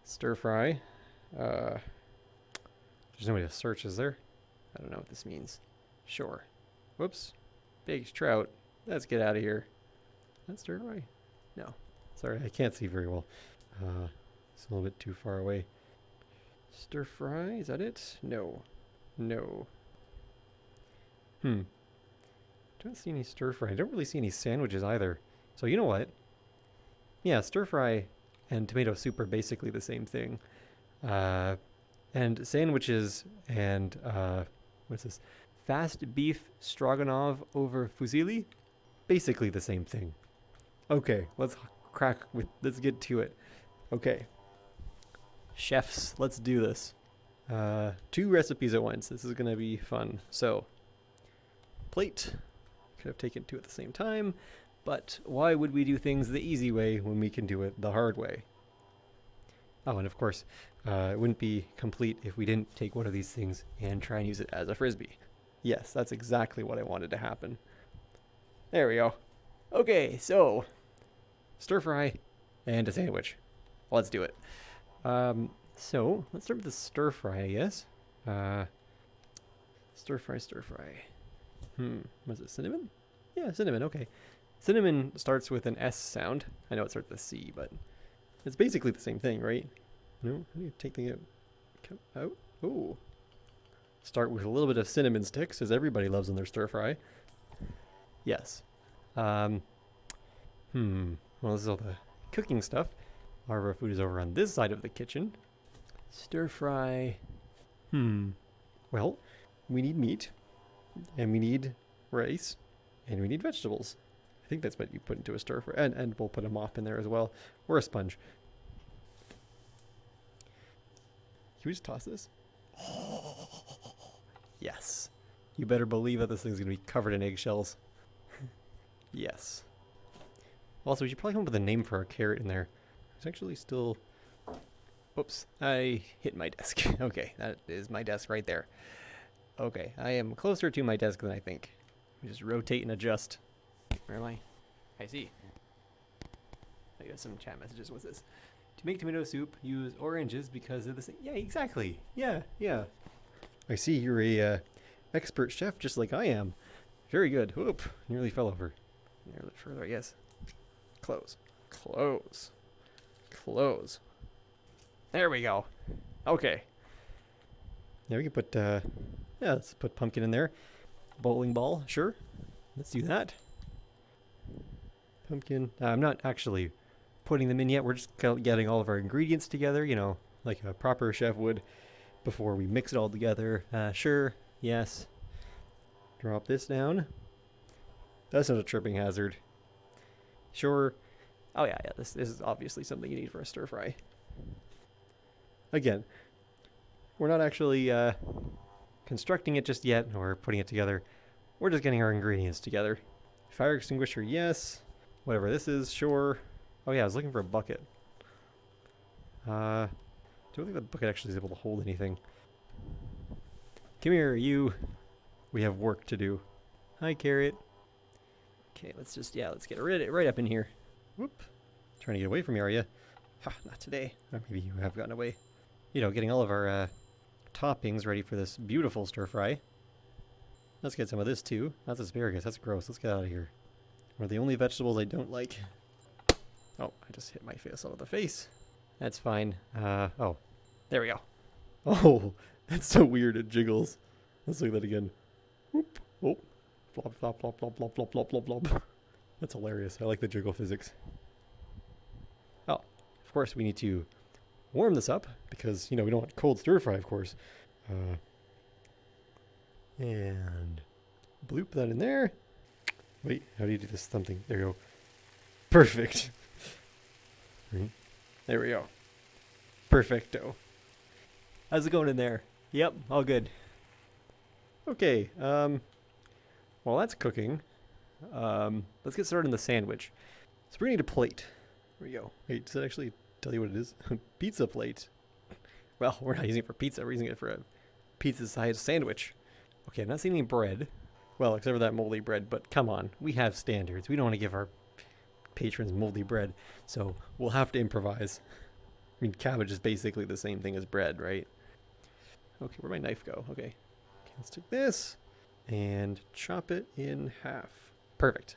Stir fry. There's no way to search, is there? I don't know what this means. Sure. Whoops. Baked trout. Let's get out of here. That's stir fry? No. Sorry, I can't see very well. It's a little bit too far away. Stir fry? Is that it? No. No. Don't see any stir fry. I don't really see any sandwiches either. So you know what? Yeah, stir fry and tomato soup are basically the same thing. And sandwiches and what's this? Fast beef stroganoff over fusilli? Basically the same thing. Okay, let's get to it. Okay. Chefs, let's do this. 2 recipes at once. This is gonna be fun. So, plate. Could have taken 2 at the same time, but why would we do things the easy way when we can do it the hard way? Oh, and of course, it wouldn't be complete if we didn't take one of these things and try and use it as a frisbee. Yes, that's exactly what I wanted to happen. There we go. Okay, so stir fry and a sandwich. Let's do it. So let's start with the stir fry, I guess. Stir fry. Was it cinnamon? Yeah, cinnamon, okay. Cinnamon starts with an S sound. I know it starts with a C, but it's basically the same thing, right? No? How do you take the out? Ooh. Start with a little bit of cinnamon sticks, as everybody loves in their stir fry. Yes. Well, this is all the cooking stuff. All of our food is over on this side of the kitchen. Stir fry. Well, we need meat, and we need rice, and we need vegetables. I think that's what you put into a stir fry. And we'll put a mop in there as well, or a sponge. Can we just toss this? Yes. You better believe that this thing's going to be covered in eggshells. Yes. Also, we should probably come up with a name for our carrot in there. It's actually still... Oops, I hit my desk. Okay, that is my desk right there. Okay, I am closer to my desk than I think. We just rotate and adjust. Where am I? I see. I got some chat messages. What's this? To make tomato soup, use oranges because of the same... Yeah, exactly. Yeah. I see you're a expert chef just like I am. Very good. Whoop, nearly fell over. A little bit further, I guess. Close. There we go. Okay. Yeah, we can put, let's put pumpkin in there. Bowling ball, sure. Let's do that. Pumpkin. I'm not actually putting them in yet. We're just getting all of our ingredients together, you know, like a proper chef would before we mix it all together. Sure. Yes. Drop this down. That's not a tripping hazard. Sure. Oh yeah. This is obviously something you need for a stir fry. Again, we're not actually constructing it just yet or putting it together. We're just getting our ingredients together. Fire extinguisher, yes. Whatever this is, sure. Oh yeah, I was looking for a bucket. Don't think the bucket actually is able to hold anything. Come here, you. We have work to do. Hi, carrot. Okay, let's get right up in here. Whoop. Trying to get away from you, are you? Ha, not today. Or maybe you have gotten away. You know, getting all of our toppings ready for this beautiful stir fry. Let's get some of this too. That's asparagus. That's gross. Let's get out of here. One of the only vegetables I don't like. Oh, I just hit my face all over the face. That's fine. Oh, there we go. Oh, that's so weird. It jiggles. Let's look at that again. Whoop. Oh, flop, flop, flop, flop, flop, flop, flop, flop, flop. That's hilarious. I like the jiggle physics. Oh, of course we need to warm this up because, you know, we don't want cold stir fry, of course. And bloop that in there. Wait, how do you do this something? There you go. Perfect. There we go. Perfecto. How's it going in there? Yep, all good. Okay, while that's cooking, let's get started on the sandwich. So we're gonna need a plate. There we go. Wait, does it actually tell you what it is? Pizza plate. Well, we're not using it for pizza. We're using it for a pizza-sized sandwich. Okay, I'm not seeing any bread. Well, except for that moldy bread, but come on. We have standards. We don't want to give our patrons moldy bread, so we'll have to improvise. mean, cabbage is basically the same thing as bread, right? Okay, where'd my knife go? Okay, let's take this and chop it in half. Perfect.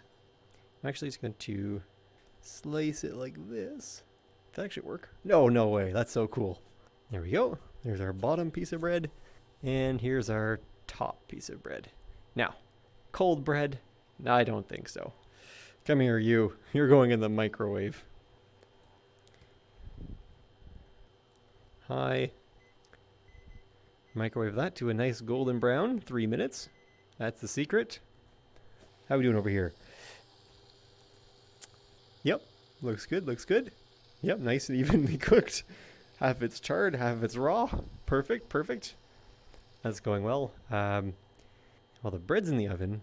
I'm actually just going to slice it like this. Did that actually work? No, no way. That's so cool. There we go. There's our bottom piece of bread. And here's our top piece of bread. Now, cold bread? No, I don't think so. Come here, you. You're going in the microwave. Hi. Microwave that to a nice golden brown. 3 minutes. That's the secret. How are we doing over here? Yep. Looks good, looks good. Yep, nice and evenly cooked. Half of it's charred, half of it's raw. Perfect, perfect. That's going well. While the bread's in the oven,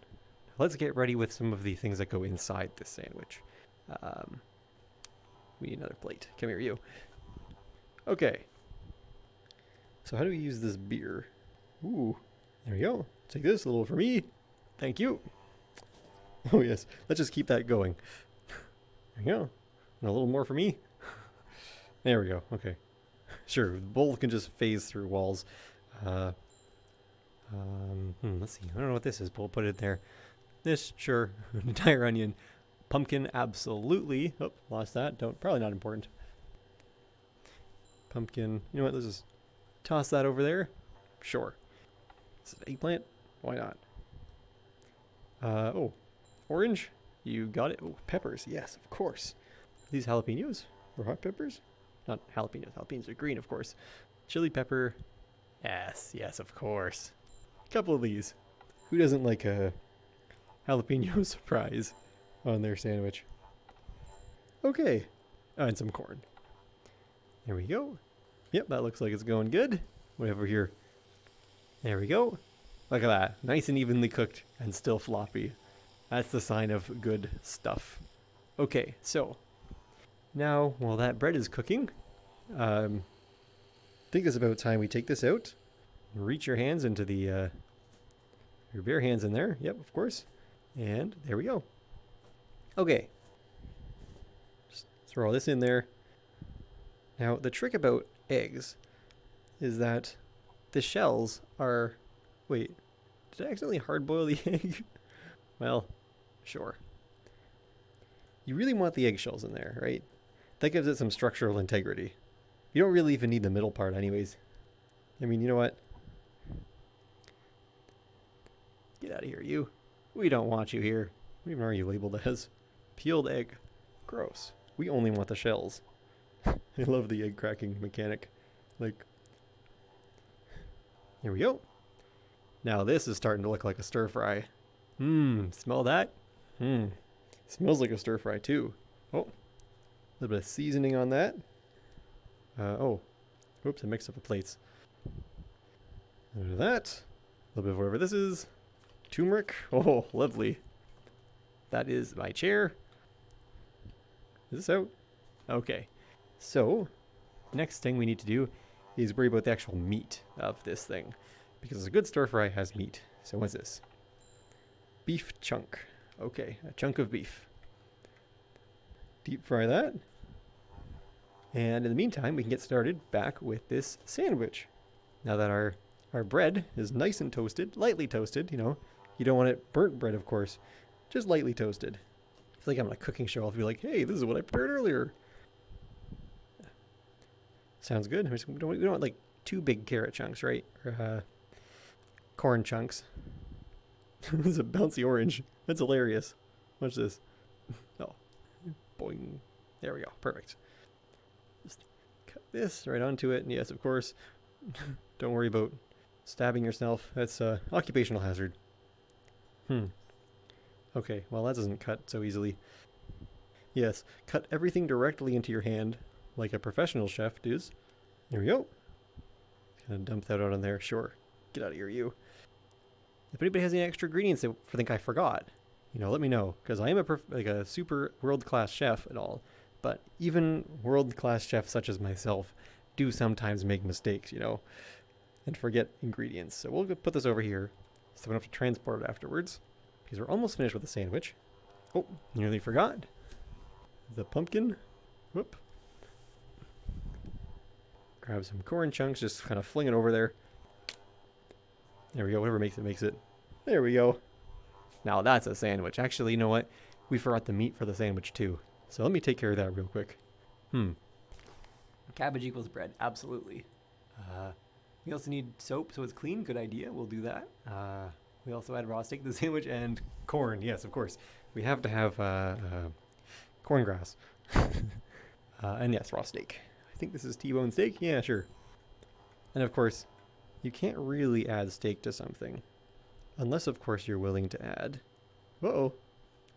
let's get ready with some of the things that go inside this sandwich. We need another plate. Come here, you. Okay. So how do we use this beer? Ooh, there we go. Take this, a little for me. Thank you. Oh yes, let's just keep that going. There we go. And a little more for me. There we go. Okay. Sure, the bowl can just phase through walls. Let's see. I don't know what this is, but we'll put it there. This, sure. Entire onion. Pumpkin, absolutely. Oh, lost that. Probably not important. Pumpkin. You know what? Let's just toss that over there. Sure. Is it eggplant? Why not? Oh, orange. You got it. Oh, peppers. Yes, of course. These jalapenos or hot peppers? Not jalapenos. Jalapenos are green, of course. Chili pepper. Yes, yes, of course. A couple of these. Who doesn't like a jalapeno surprise on their sandwich? Okay. And some corn. There we go. Yep, that looks like it's going good. What over here? There we go. Look at that. Nice and evenly cooked and still floppy. That's the sign of good stuff. Okay, so now while that bread is cooking, I think it's about time we take this out. Reach your hands into the, your bare hands in there. Yep, of course. And there we go. Okay. Just throw all this in there. Now, the trick about eggs is that the shells are... Wait, did I accidentally hard-boil the egg? Well, sure. You really want the eggshells in there, right? That gives it some structural integrity. You don't really even need the middle part anyways. I mean, you know what? Get out of here, you. We don't want you here. What even are you labeled as? Peeled egg. Gross. We only want the shells. I love the egg cracking mechanic. Like, here we go. Now this is starting to look like a stir fry. Smell that? Smells like a stir fry too. Oh, a little bit of seasoning on that. Oh, oops, I mixed up the plates. A little bit of that. A little bit of whatever this is. Turmeric. Oh, lovely. That is my chair. Is this out? Okay. So, next thing we need to do is worry about the actual meat of this thing. Because a good stir fry has meat. So what's this? Beef chunk. Okay, a chunk of beef. Deep fry that. And in the meantime, we can get started back with this sandwich. Now that our bread is nice and toasted, lightly toasted, you know. You don't want it burnt bread, of course. Just lightly toasted. I feel like I'm on a cooking show. I'll be like, hey, this is what I prepared earlier. Sounds good. We don't want like 2 big carrot chunks, right? Or corn chunks. This is a bouncy orange. That's hilarious. Watch this. Oh. Boing. There we go. Perfect. Just cut this right onto it. And yes, of course. Don't worry about stabbing yourself. That's occupational hazard. Okay, well that doesn't cut so easily. Yes, cut everything directly into your hand like a professional chef does. There we go. Gonna dump that out on there. Sure. Get out of here, you. If anybody has any extra ingredients they think I forgot, you know, let me know. Because I am a super world-class chef and all. But even world-class chefs such as myself do sometimes make mistakes, you know, and forget ingredients. So we'll put this over here so we don't have to transport it afterwards. Because we're almost finished with the sandwich. Oh, nearly forgot. The pumpkin. Whoop. Grab some corn chunks, just kind of fling it over there. There we go, whatever makes it, makes it. There we go. Now that's a sandwich. Actually, you know what? We forgot the meat for the sandwich too. So let me take care of that real quick. Cabbage equals bread, absolutely. We also need soap so it's clean, good idea, we'll do that. We also add raw steak to the sandwich and corn, yes, of course. We have to have corn grass. And yes, raw steak. I think this is T-bone steak, yeah, sure. And of course, you can't really add steak to something. Unless, of course, you're willing to add... Uh-oh.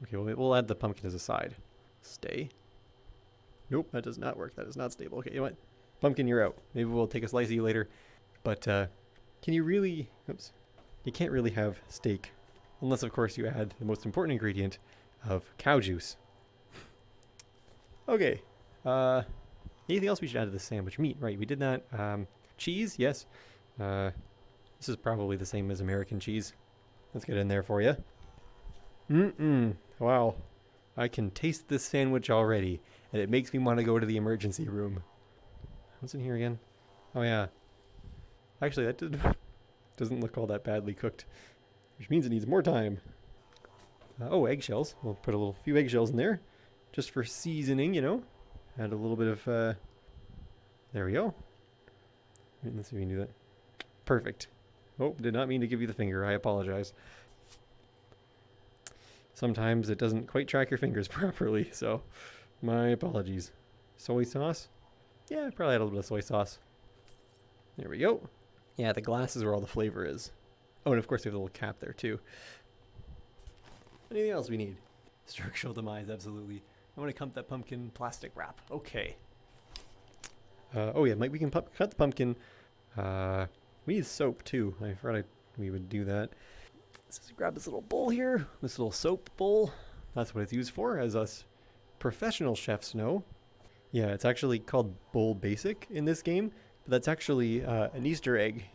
Okay, well, we'll add the pumpkin as a side. Stay. Nope, that does not work. That is not stable. Okay, you know what? Pumpkin, you're out. Maybe we'll take a slice of you later. But can you really... Oops. You can't really have steak. Unless, of course, you add the most important ingredient of cow juice. Okay. Anything else we should add to the sandwich? Meat, right. We did that. Cheese, yes. This is probably the same as American cheese. Let's get in there for you. Wow. I can taste this sandwich already, and it makes me want to go to the emergency room. What's in here again? Oh, yeah. Actually, that doesn't look all that badly cooked, which means it needs more time. Oh, eggshells. We'll put a few eggshells in there, just for seasoning, you know. Add a little bit of... There we go. Let's see if we can do that. Perfect. Oh, did not mean to give you the finger. I apologize. Sometimes it doesn't quite track your fingers properly, so my apologies. Soy sauce? Yeah, probably add a little bit of soy sauce. There we go. Yeah, the glass is where all the flavor is. Oh, and of course we have a little cap there too. Anything else we need? Structural demise, absolutely. I want to cut that pumpkin plastic wrap. Okay. Oh yeah, Mike, we can cut the pumpkin. We need soap too. I forgot we would do that. Let's just grab this little bowl here. This little soap bowl. That's what it's used for, as us professional chefs know. Yeah, it's actually called Bowl Basic in this game, but that's actually an Easter egg,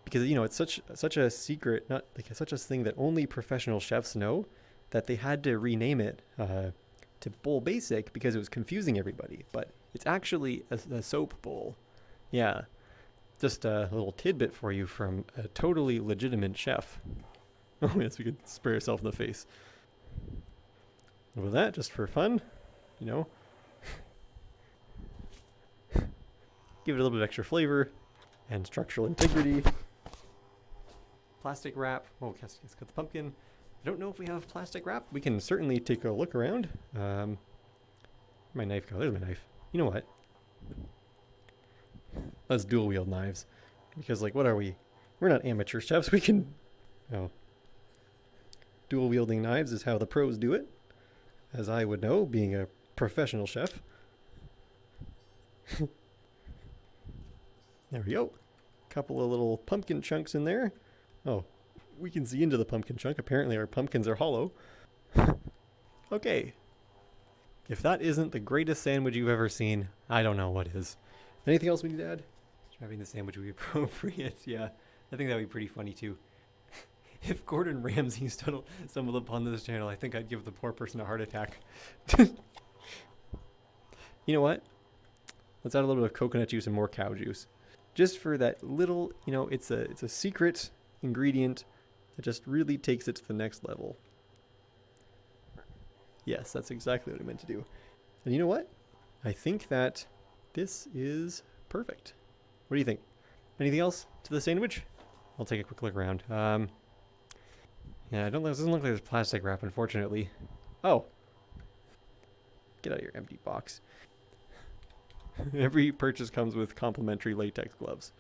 because you know it's such a secret, not like such a thing that only professional chefs know, that they had to rename it to Bowl Basic because it was confusing everybody. But it's actually a soap bowl. Yeah. Just a little tidbit for you from a totally legitimate chef. Oh yes, we could spray ourselves in the face. And with that, just for fun, you know. Give it a little bit of extra flavor and structural integrity. Plastic wrap. Oh, let's cut the pumpkin. I don't know if we have plastic wrap. We can certainly take a look around. My knife go. There's my knife. You know what? Let's dual wield knives, because like, what are we? We're not amateur chefs. We can, dual wielding knives is how the pros do it, as I would know, being a professional chef. There we go. Couple of little pumpkin chunks in there. Oh, we can see into the pumpkin chunk. Apparently our pumpkins are hollow. Okay. If that isn't the greatest sandwich you've ever seen, I don't know what is. Anything else we need to add? Having the sandwich would be appropriate. Yeah, I think that would be pretty funny too. If Gordon Ramsay stumbled upon this channel, I think I'd give the poor person a heart attack. You know what? Let's add a little bit of coconut juice and more cow juice. Just for that little, you know, it's a secret ingredient that just really takes it to the next level. Yes, that's exactly what I meant to do. And you know what? I think that this is perfect. What do you think? Anything else to the sandwich? I'll take a quick look around. Yeah, it doesn't look like there's plastic wrap, unfortunately. Oh. Get out of your empty box. Every purchase comes with complimentary latex gloves.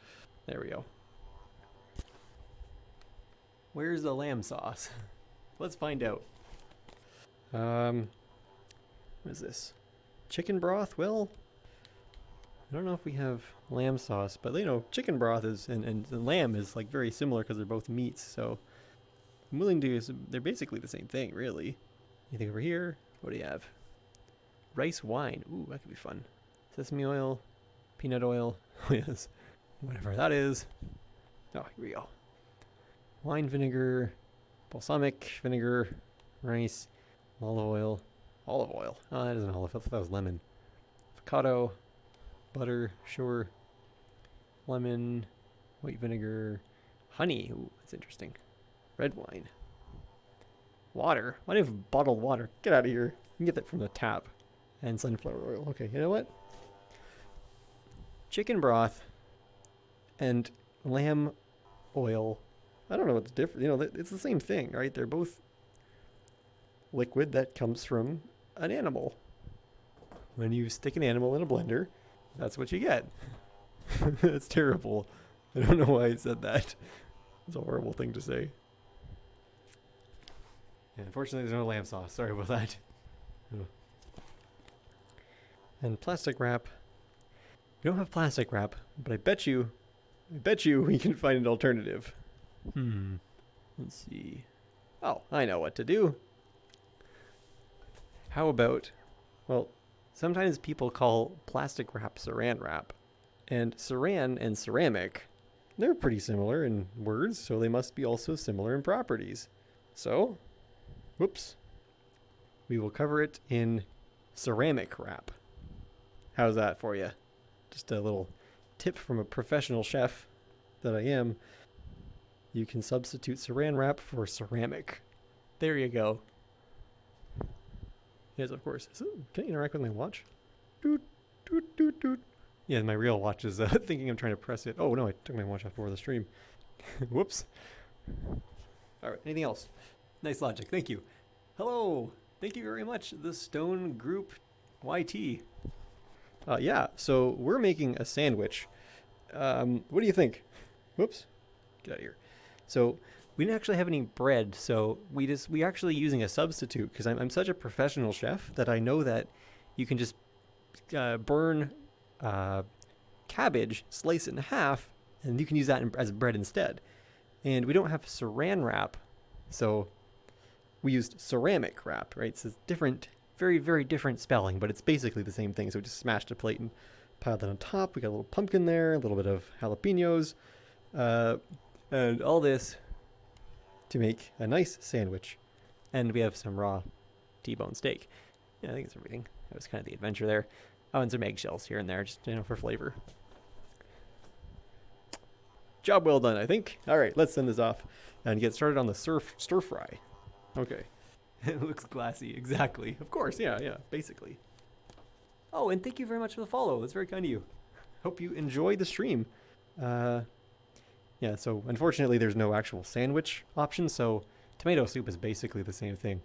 There we go. Where's the lamb sauce? Let's find out. What is this? Chicken broth? Well, I don't know if we have lamb sauce, but you know, chicken broth is and lamb is like very similar because they're both meats. So I'm willing to. They're basically the same thing, really. Anything over here? What do you have? Rice wine. Ooh, that could be fun. Sesame oil, peanut oil. Oh yes, whatever that is. Oh, here we go. Wine vinegar, balsamic vinegar, rice, olive oil. Olive oil. Oh, that isn't olive. I thought that was lemon. Avocado. butter, sure. Lemon, white vinegar, honey. Ooh, that's interesting. Red wine. Water. Why do you have bottled water? Get out of here. You can get that from the tap. And sunflower oil. Okay, you know what? Chicken broth and lamb oil. I don't know what's different. You know, it's the same thing, right? They're both liquid that comes from an animal. When you stick an animal in a blender, that's what you get. That's terrible. I don't know why I said that. It's a horrible thing to say. Yeah, unfortunately, there's no lamb sauce. Sorry about that. And plastic wrap. We don't have plastic wrap, but I bet you we can find an alternative. Let's see. Oh, I know what to do. How about, well, sometimes people call plastic wrap saran wrap. And saran and ceramic, they're pretty similar in words, so they must be also similar in properties. So, whoops, we will cover it in ceramic wrap. How's that for you? Just a little tip from a professional chef that I am. You can substitute saran wrap for ceramic. There you go. Yes, of course. Can I interact with my watch? Doot, doot, doot, doot. Yeah, my real watch is thinking I'm trying to press it. Oh, no, I took my watch off before the stream. Whoops. All right, anything else? Nice logic. Thank you. Hello. Thank you very much, the Stone Group YT. Yeah, so we're making a sandwich. What do you think? Whoops. Get out of here. So we didn't actually have any bread, so we're actually using a substitute because I'm such a professional chef that I know that you can just burn cabbage, slice it in half, and you can use that as bread instead. And we don't have saran wrap, so we used ceramic wrap, right? So it's different, very, very different spelling, but it's basically the same thing. So we just smashed a plate and piled it on top. We got a little pumpkin there, a little bit of jalapenos, and all this to make a nice sandwich. And we have some raw T-bone steak. Yeah, I think it's everything. That was kind of the adventure there. Oh, and some eggshells here and there, just, for flavor. Job well done, I think. All right, let's send this off and get started on the stir fry. Okay. It looks glassy. Exactly. Of course. Yeah. Basically. Oh, and thank you very much for the follow. That's very kind of you. Hope you enjoy the stream. Yeah, so unfortunately there's no actual sandwich option, so tomato soup is basically the same thing.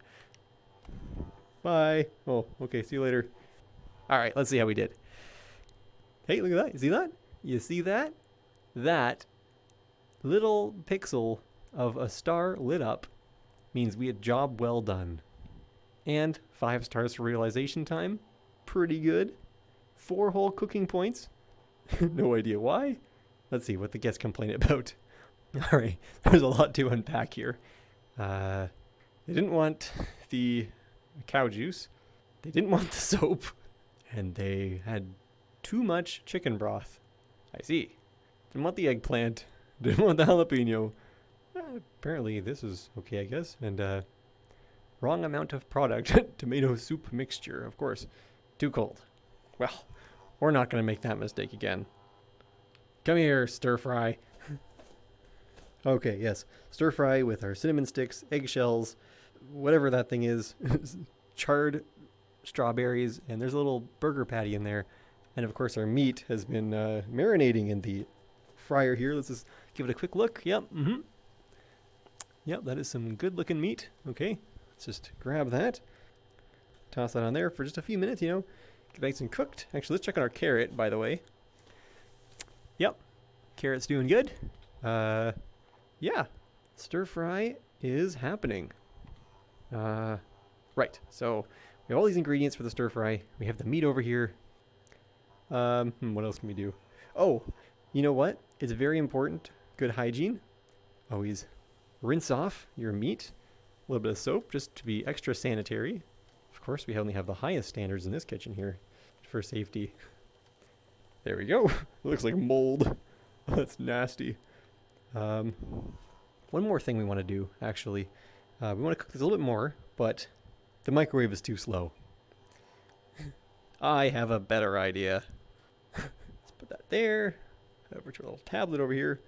Bye. Oh, okay. See you later. All right, let's see how we did. Hey, look at that. You see that? You see that? That little pixel of a star lit up means we had job well done. And 5 stars for realization time. Pretty good. 4 whole cooking points. No idea why. Let's see what the guests complain about. All right, there's a lot to unpack here. They didn't want the cow juice. They didn't want the soap. And they had too much chicken broth. I see. Didn't want the eggplant. Didn't want the jalapeno. Apparently this is okay, I guess. And wrong amount of product. Tomato soup mixture, of course. Too cold. Well, we're not going to make that mistake again. Come here, stir fry. Okay, yes. Stir fry with our cinnamon sticks, eggshells, whatever that thing is. Charred strawberries, and there's a little burger patty in there. And of course our meat has been marinating in the fryer here. Let's just give it a quick look. Yep, Yep, that is some good looking meat. Okay, let's just grab that. Toss that on there for just a few minutes, get nice and cooked. Actually, let's check on our carrot, by the way. Yep, carrot's doing good. Yeah, stir fry is happening. Right, so we have all these ingredients for the stir fry. We have the meat over here. What else can we do? Oh, you know what? It's very important. Good hygiene. Always rinse off your meat. A little bit of soap just to be extra sanitary. Of course, we only have the highest standards in this kitchen here for safety. There we go. It looks like mold. That's nasty. One more thing we want to do, actually. We want to cook this a little bit more, but the microwave is too slow. I have a better idea. that there. Over to a little tablet over here.